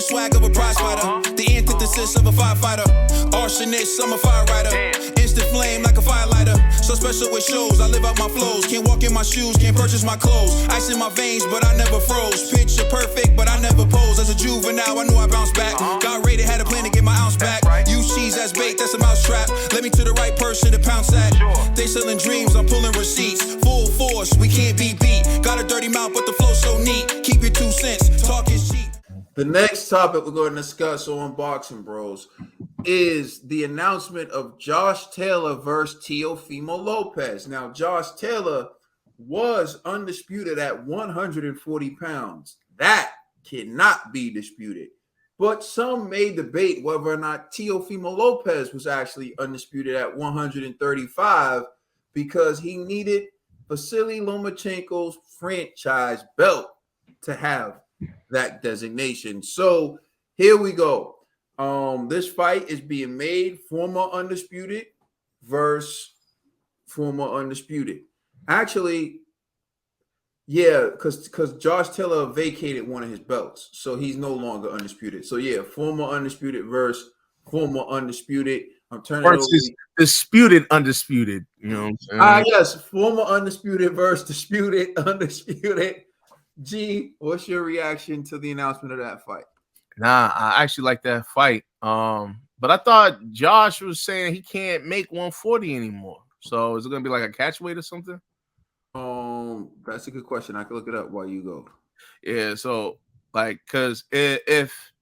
swag of a prize fighter. The antithesis of a firefighter. Arsonist, I'm a fire rider. Instant flame like a firelighter. So special with shows, I live out my flows. Can't walk in my shoes, can't purchase my clothes. Ice in my veins, but I never froze. Picture perfect, but I never pose. As a juvenile, I knew I bounced back. Got rated, had a plan to get my ounce back. Use cheese as bait, that's a mousetrap. Let me to the right person to pounce at. They selling dreams, I'm pulling receipts. Full force, we can't be beat. Got a dirty mouth, but the flow so neat. Keep your 2 cents, talk is cheap. The next topic we're going to discuss on Boxing Bros is the announcement of Josh Taylor versus Teofimo Lopez. Now, Josh Taylor was undisputed at 140 pounds. That cannot be disputed. But some may debate whether or not Teofimo Lopez was actually undisputed at 135 because he needed Vasily Lomachenko's franchise belt to have that designation. So here we go. This fight is being made former undisputed versus former undisputed. Actually, yeah, because Josh Taylor vacated one of his belts, so he's no longer undisputed. So yeah, former undisputed versus former undisputed. I'm turning it over. Disputed, undisputed. You know what I'm saying? Yes, former undisputed versus disputed, undisputed. G, what's your reaction to the announcement of that fight? Nah, I actually like that fight. But I thought Josh was saying he can't make 140 anymore. So is it gonna be like a catch weight or something? That's a good question. I can look it up while you go. Yeah, so like, cause if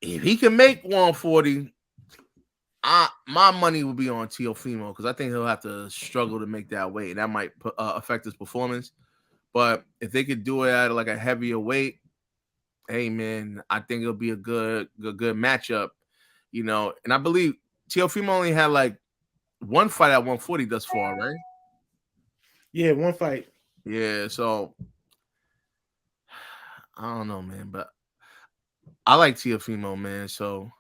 he can make 140, my money will be on Teofimo because I think he'll have to struggle to make that weight, and that might affect his performance. But if they could do it at like a heavier weight, hey man, I think it'll be a good matchup, you know. And I believe Teofimo only had like one fight at 140 thus far, right? Yeah, one fight. Yeah, so I don't know, man, but I like Teofimo, man. So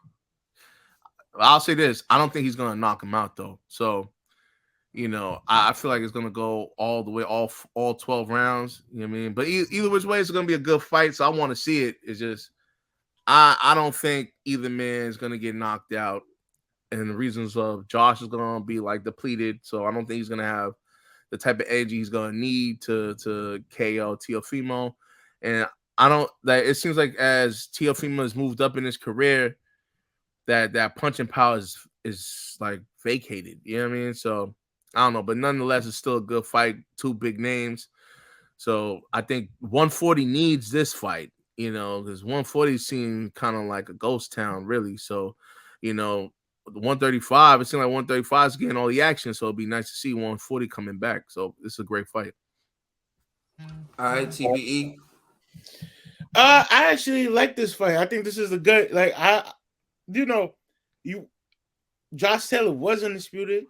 I'll say this: I don't think he's gonna knock him out though. So you know, I feel like it's gonna go all the way, all 12 rounds. You know what I mean? But either which way, it's gonna be a good fight. So I want to see it. It's just I don't think either man is gonna get knocked out, and the reasons of Josh is gonna be like depleted. So I don't think he's gonna have the type of energy he's gonna need to KO Teofimo. And I don't that it seems like as Teofimo has moved up in his career, that punching power is like vacated. You know what I mean? So I don't know, but nonetheless, it's still a good fight. 2 big names. So I think 140 needs this fight, you know, because 140 seemed kind of like a ghost town, really. So, you know, 135, it seemed like 135 is getting all the action. So it'd be nice to see 140 coming back. So this is a great fight. All right, TBE. I actually like this fight. I think this is a good, like, Josh Taylor was undisputed.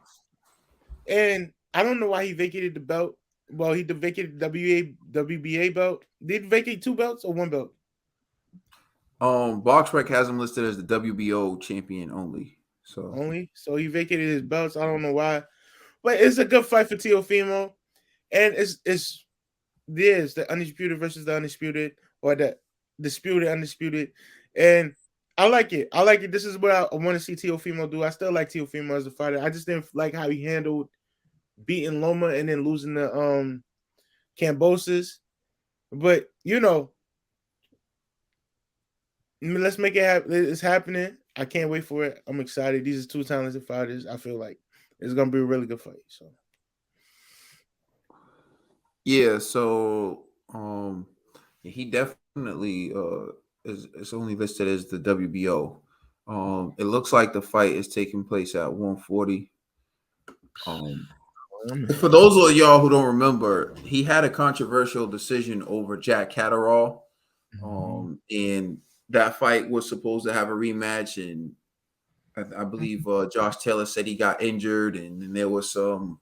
And I don't know why he vacated the belt. Well, he vacated the WBA belt. Did he vacate 2 belts or 1 belt? BoxRec has him listed as the WBO champion only. So he vacated his belts. I don't know why, but it's a good fight for Teofimo, and it's the undisputed versus the undisputed, or the disputed undisputed, and I like it. This is what I want to see Teofimo do. I still like Teofimo as a fighter. I just didn't like how he handled beating Loma and then losing the Cambosis. But you know, let's make it happen. It's happening. I can't wait for it. I'm excited. These are 2 talented fighters. I feel like it's gonna be a really good fight. So yeah, so he definitely is only listed as the WBO. It looks like the fight is taking place at 140. For those of y'all who don't remember, he had a controversial decision over Jack Catterall. And that fight was supposed to have a rematch, and I believe Josh Taylor said he got injured, and there was some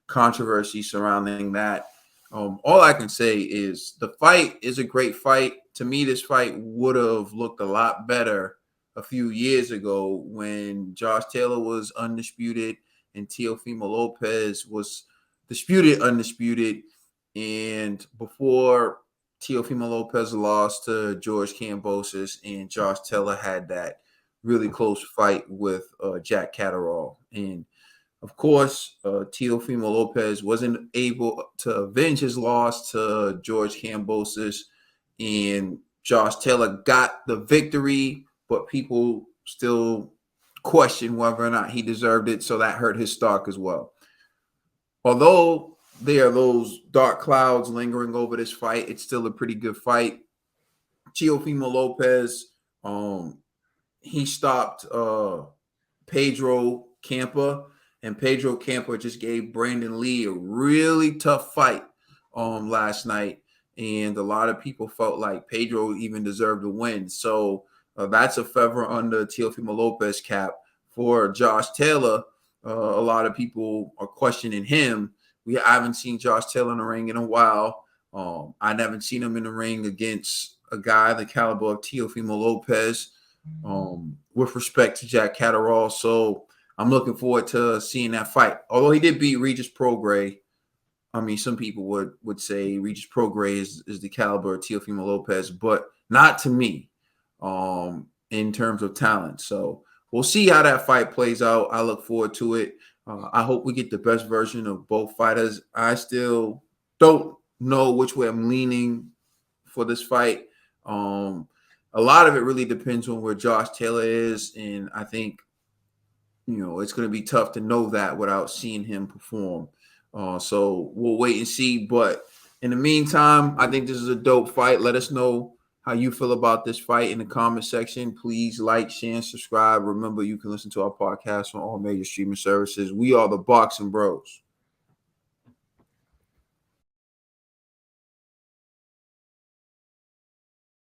controversy surrounding that. All I can say is the fight is a great fight. To me, this fight would have looked a lot better a few years ago when Josh Taylor was undisputed and Teofimo Lopez was disputed, undisputed. And before Teofimo Lopez lost to George Kambosos, and Josh Taylor had that really close fight with Jack Catterall. And of course, Teofimo Lopez wasn't able to avenge his loss to George Kambosos, and Josh Taylor got the victory, but people still question whether or not he deserved it, so that hurt his stock as well. Although there are those dark clouds lingering over this fight, it's still a pretty good fight. Teofimo Lopez, he stopped Pedro Campa, and Pedro Campa just gave Brandon Lee a really tough fight last night, and a lot of people felt like Pedro even deserved to win. So that's a feather under Teofimo Lopez cap. For Josh Taylor, a lot of people are questioning him. I haven't seen Josh Taylor in the ring in a while. I haven't seen him in the ring against a guy the caliber of Teofimo Lopez, with respect to Jack Catterall. So I'm looking forward to seeing that fight. Although he did beat Regis Prograis, I mean, some people would say Regis Prograis is the caliber of Teofimo Lopez, but not to me in terms of talent. So we'll see how that fight plays out. I look forward to it. I hope we get the best version of both fighters. I still don't know which way I'm leaning for this fight. A lot of it really depends on where Josh Taylor is, and I think, it's going to be tough to know that without seeing him perform. So we'll wait and see. But in the meantime, I think this is a dope fight. Let us know how you feel about this fight in the comment section. Please like, share, and subscribe. Remember, you can listen to our podcast on all major streaming services. We are the Boxing Bros.